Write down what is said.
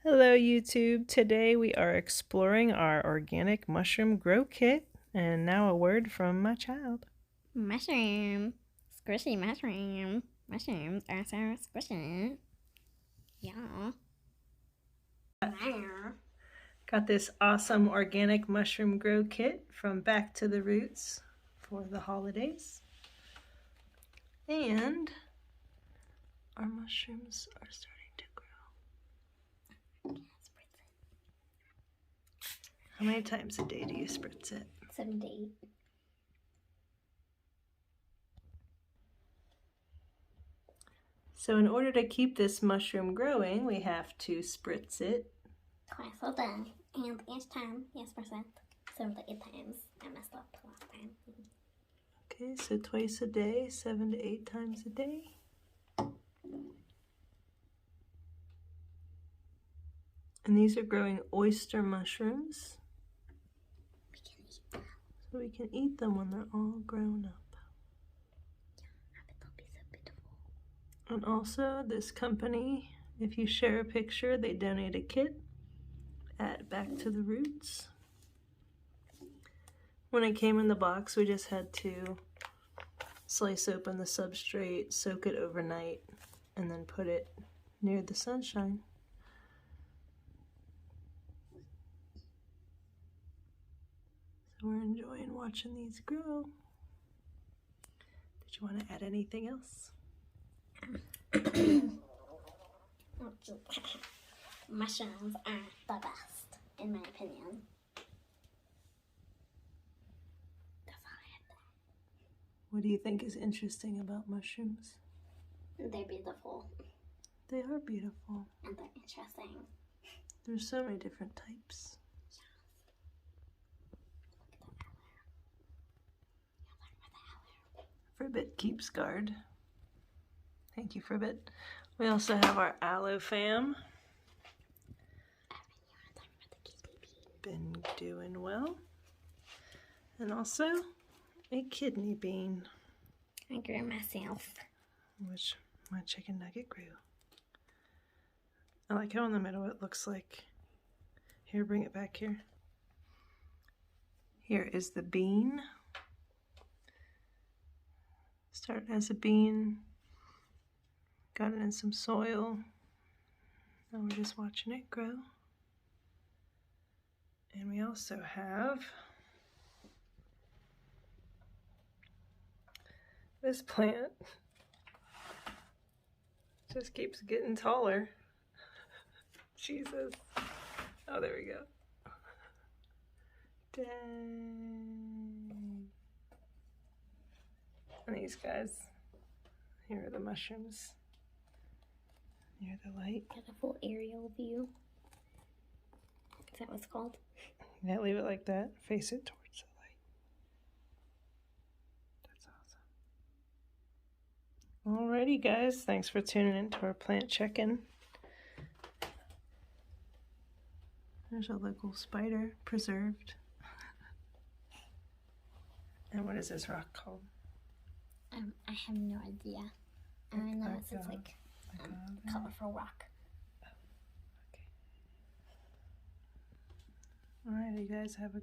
Hello YouTube! Today we are exploring our organic mushroom grow kit, and now a word from my child. Mushroom. Squishy mushroom. Mushrooms are so squishy. Yeah. Got this awesome organic mushroom grow kit from Back to the Roots for the holidays. And our mushrooms are starting to grow. How many times a day do you spritz it? 7 to 8. So in order to keep this mushroom growing, we have to spritz it Twice a day. And each time, yes, percent. 7 to 8 times. I messed up last time. Okay, so twice a day, 7 to 8 times a day. And these are growing oyster mushrooms. We can eat them. So we can eat them when they're all grown up. Yeah, I bet they'll be so beautiful. And also, this company, if you share a picture, they donate a kit at Back to the Roots. When it came in the box, we just had to slice open the substrate, soak it overnight, and then put it near the sunshine. So we're enjoying watching these grow. Did you want to add anything else? Mushrooms are the best, in my opinion. That's all I had to What do you think is interesting about mushrooms? say. They're beautiful. They are beautiful. And they're interesting. There's so many different types. Fribbit keeps guard. Thank you, Fribbit. We also have our aloe fam. Been doing well. And also a kidney bean, I grew myself. which my chicken nugget grew. I like how in the middle it looks like, here, bring it back here. Here is the bean. Started as a bean, got it in some soil. Now we're just watching it grow. And we also have this plant. Just keeps getting taller. Jesus. Oh, there we go. Dang. And these guys, here are the mushrooms near the light. Got a full aerial view. Is that what it's called? Yeah, leave it like that. Face it towards the light. That's awesome. Alrighty, guys. Thanks for tuning in to our plant check-in. There's a local spider preserved. And what is this rock called? I have no idea. I know it's like colorful rock. Okay. Alrighty, guys. Have a great